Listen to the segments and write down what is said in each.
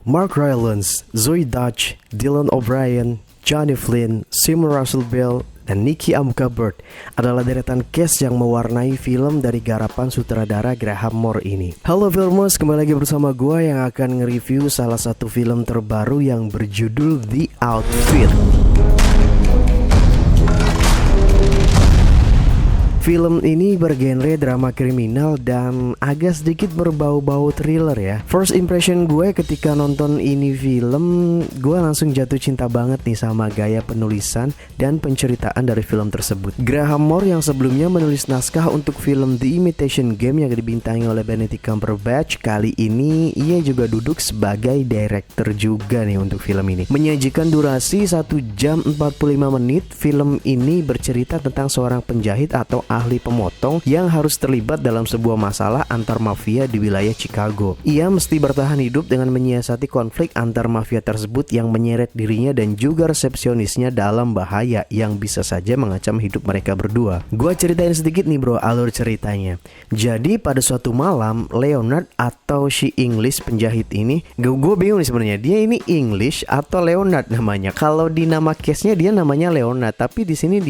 Mark Rylance, Zoe Dutch, Dylan O'Brien, Johnny Flynn, Seymour Russell Bell, dan Nicky Amuka-Bird adalah deretan cast yang mewarnai film dari garapan sutradara Graham Moore ini. Halo filmers, kembali lagi bersama gue yang akan nge-review salah satu film terbaru yang berjudul The Outfit. Film ini bergenre drama kriminal dan agak sedikit berbau-bau thriller ya. First impression gue ketika nonton ini film, gue langsung jatuh cinta banget nih sama gaya penulisan dan penceritaan dari film tersebut. Graham Moore yang sebelumnya menulis naskah untuk film The Imitation Game yang dibintangi oleh Benedict Cumberbatch, kali ini ia juga duduk sebagai director juga nih untuk film ini. Menyajikan durasi 1 jam 45 menit, film ini bercerita tentang seorang penjahit atau ahli pemotong yang harus terlibat dalam sebuah masalah antar mafia di wilayah Chicago. Ia mesti bertahan hidup dengan menyiasati konflik antar mafia tersebut yang menyeret dirinya dan juga resepsionisnya dalam bahaya yang bisa saja mengancam hidup mereka berdua. Gua ceritain sedikit nih bro alur ceritanya. Jadi pada suatu malam, Leonard atau si English penjahit ini, gue bingung nih sebenarnya dia ini English atau Leonard namanya. Kalau di nama case-nya dia namanya Leonard, tapi di sini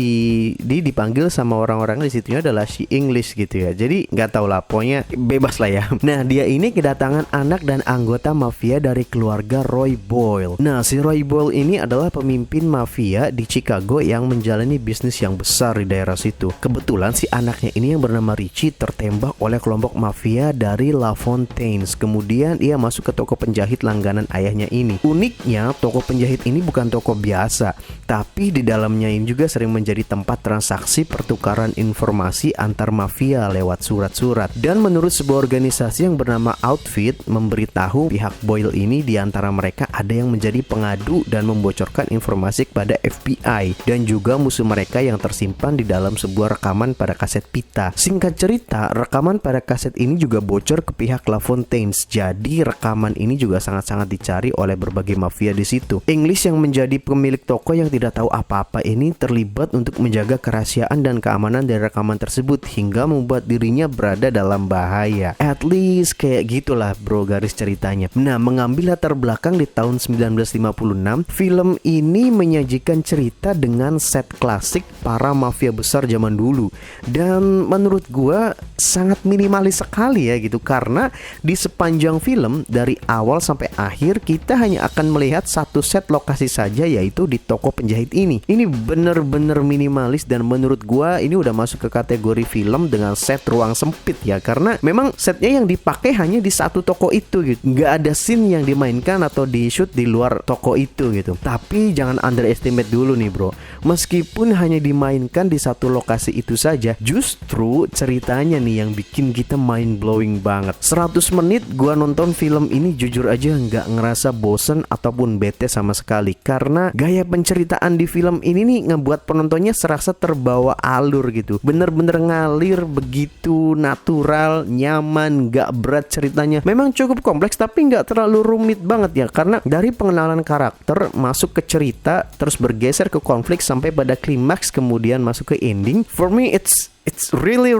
dipanggil sama orang-orang di situnya adalah si English gitu ya. Jadi nggak tahu lah, pokoknya bebas lah ya. Nah dia ini kedatangan anak dan anggota mafia dari keluarga Roy Boyle. Nah si Roy Boyle ini adalah pemimpin mafia di Chicago yang menjalani bisnis yang besar di daerah situ. Kebetulan si anaknya ini yang bernama Richie tertembak oleh kelompok mafia dari La Fontaines. Kemudian ia masuk ke toko penjahit langganan ayahnya ini. Uniknya toko penjahit ini bukan toko biasa, tapi di dalamnya ini juga sering menjadi tempat transaksi pertukaran informasi antar mafia lewat surat-surat. Dan menurut sebuah organisasi yang bernama Outfit memberitahu pihak Boyle ini di antara mereka ada yang menjadi pengadu dan membocorkan informasi kepada FBI dan juga musuh mereka yang tersimpan di dalam sebuah rekaman pada kaset pita. Singkat cerita, rekaman pada kaset ini juga bocor ke pihak La Fontaines. Jadi rekaman ini juga sangat-sangat dicari oleh berbagai mafia di situ. English yang menjadi pemilik toko yang tidak tahu apa-apa ini terlibat untuk menjaga kerahasiaan dan keamanan dari rekaman tersebut hingga membuat dirinya berada dalam bahaya. At least kayak gitulah bro garis ceritanya. Nah, mengambil latar belakang di tahun 1956, film ini menyajikan cerita dengan set klasik para mafia besar zaman dulu. Dan menurut gua sangat minimalis sekali ya gitu, karena di sepanjang film dari awal sampai akhir kita hanya akan melihat satu set lokasi saja, yaitu di toko penjahit ini. Ini bener-bener minimalis dan menurut gua ini udah masuk ke kategori film dengan set ruang sempit ya, karena memang setnya yang dipakai hanya di satu toko itu gitu. Nggak ada scene yang dimainkan atau di shoot di luar toko itu gitu. Tapi jangan underestimate dulu nih bro, meskipun hanya dimainkan di satu lokasi itu saja, justru ceritanya nih yang bikin kita mind blowing banget. 100 menit gua nonton film ini jujur aja nggak ngerasa bosen ataupun bete sama sekali, karena gaya penceritaan di film ini nih ngebuat penontonnya serasa terbawa alur gitu. Bener-bener ngalir begitu natural, nyaman, gak berat ceritanya. Memang cukup kompleks tapi gak terlalu rumit banget ya, karena dari pengenalan karakter masuk ke cerita, terus bergeser ke konflik sampai pada klimaks, kemudian masuk ke ending. For me it's really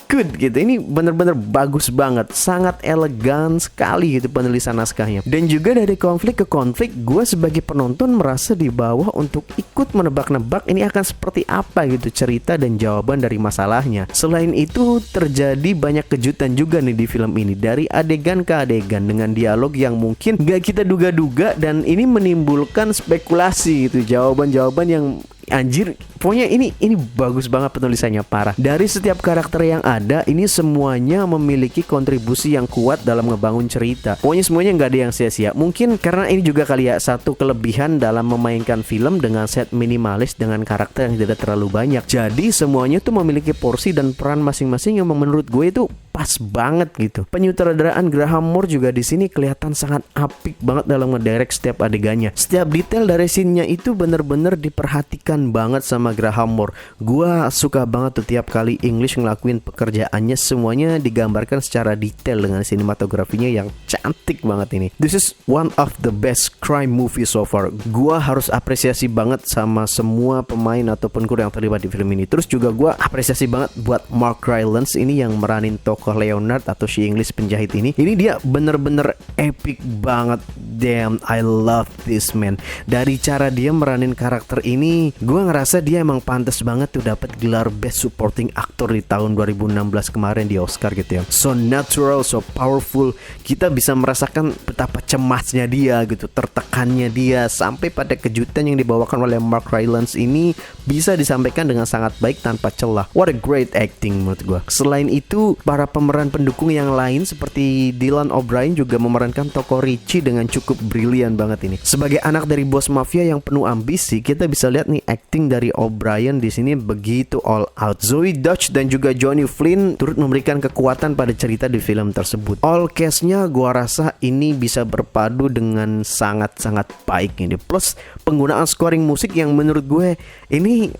good gitu. Ini bener-bener bagus banget, sangat elegan sekali gitu penulisan naskahnya. Dan juga dari konflik ke konflik, gue sebagai penonton merasa di bawah untuk ikut menebak-nebak ini akan seperti apa gitu cerita dan jawaban dari masalahnya. Selain itu terjadi banyak kejutan juga nih di film ini, dari adegan ke adegan dengan dialog yang mungkin gak kita duga-duga, dan ini menimbulkan spekulasi gitu, jawaban-jawaban yang anjir. Pokoknya ini bagus banget penulisannya, parah. Dari setiap karakter yang ada, ini semuanya memiliki kontribusi yang kuat dalam ngebangun cerita. Pokoknya semuanya nggak ada yang sia-sia. Mungkin karena ini juga kali ya satu kelebihan dalam memainkan film dengan set minimalis dengan karakter yang tidak terlalu banyak. Jadi semuanya tuh memiliki porsi dan peran masing-masing yang menurut gue itu pas banget gitu. Penyutradaraan Graham Moore juga di sini kelihatan sangat apik banget dalam ngedirect setiap adegannya. Setiap detail dari scene-nya itu bener-bener diperhatikan banget sama Graham Moore. Gua suka banget tuh tiap kali English ngelakuin pekerjaannya, semuanya digambarkan secara detail dengan sinematografinya yang cantik banget ini. This is one of the best crime movie so far. Gua harus apresiasi banget sama semua pemain ataupun kru yang terlibat di film ini. Terus juga gua apresiasi banget buat Mark Rylance ini yang meranin tokoh tokoh Leonard atau si English penjahit ini dia bener-bener epic banget. Damn, I love this man. Dari cara dia meranin karakter ini, gue ngerasa dia emang pantas banget tuh dapat gelar Best Supporting Actor di tahun 2016 kemarin di Oscar gitu ya. So natural, so powerful. Kita bisa merasakan betapa cemasnya dia gitu, tertekannya dia, sampai pada kejutan yang dibawakan oleh Mark Rylance ini bisa disampaikan dengan sangat baik tanpa celah. What a great acting menurut gue. Selain itu, para pemeran pendukung yang lain seperti Dylan O'Brien juga memerankan tokoh Richie dengan cukup brilian banget ini. Sebagai anak dari bos mafia yang penuh ambisi, kita bisa lihat nih acting dari O'Brien di sini begitu all out. Zoe Dutch dan juga Johnny Flynn turut memberikan kekuatan pada cerita di film tersebut. All cast-nya gua rasa ini bisa berpadu dengan sangat-sangat baik ini. Plus penggunaan scoring musik yang menurut gue ini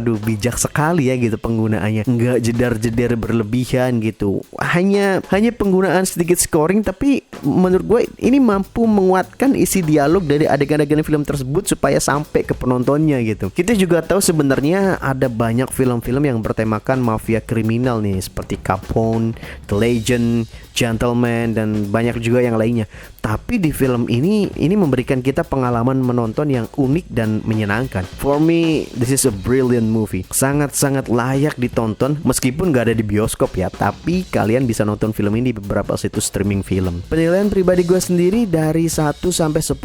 bijak sekali ya gitu penggunaannya. Nggak jedar-jedar berlebihan gitu. Hanya penggunaan sedikit scoring, tapi menurut gue ini mampu menguatkan isi dialog dari adegan-adegan film tersebut supaya sampai ke penontonnya gitu. Kita juga tahu sebenarnya ada banyak film-film yang bertemakan mafia kriminal nih, seperti Capone, The Legend, Gentleman, dan banyak juga yang lainnya. Tapi di film ini memberikan kita pengalaman menonton yang unik dan menyenangkan. For me, this is a brilliant movie. Sangat-sangat layak ditonton meskipun gak ada di bioskop ya. Tapi kalian bisa nonton film ini di beberapa situs streaming film. Penilaian pribadi gue sendiri dari 1 sampai 10,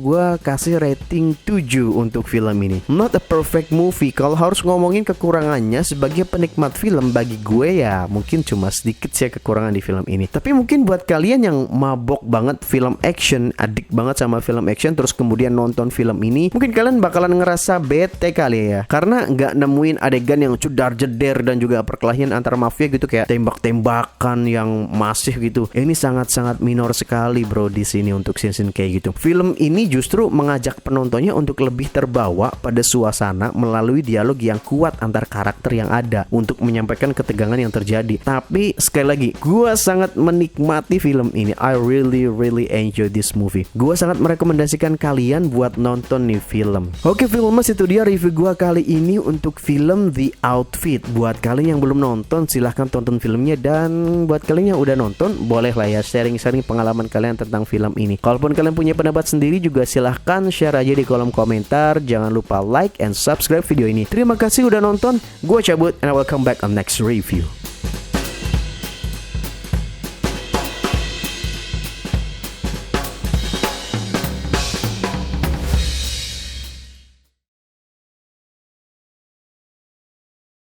gue kasih rating 7 untuk film ini. Not a perfect movie. Kalau harus ngomongin kekurangannya sebagai penikmat film, bagi gue ya mungkin cuma sedikit sih kekurangan di film ini. Tapi mungkin buat kalian yang mabok banget film action, adik banget sama film action, terus kemudian nonton film ini, mungkin kalian bakalan ngerasa bete kali ya, karena nggak nemuin adegan yang cudar jeder dan juga perkelahian antar mafia gitu, kayak tembak-tembakan yang masif gitu. Ini sangat-sangat minor sekali bro di sini untuk scene-scene kayak gitu. Film ini justru mengajak penontonnya untuk lebih terbawa pada suasana melalui dialog yang kuat antar karakter yang ada untuk menyampaikan ketegangan yang terjadi. Tapi sekali lagi, gue sangat menikmati film ini. I really enjoy this movie. Gue sangat merekomendasikan kalian buat nonton nih film. Oke filmers, itu dia review gue kali ini untuk film The Outfit. Buat kalian yang belum nonton, silahkan tonton filmnya. Dan buat kalian yang udah nonton, boleh lah ya sharing-sharing pengalaman kalian tentang film ini. Kalaupun kalian punya pendapat sendiri juga silahkan share aja di kolom komentar. Jangan lupa like and subscribe video ini. Terima kasih udah nonton. Gue cabut and I will come back on next review.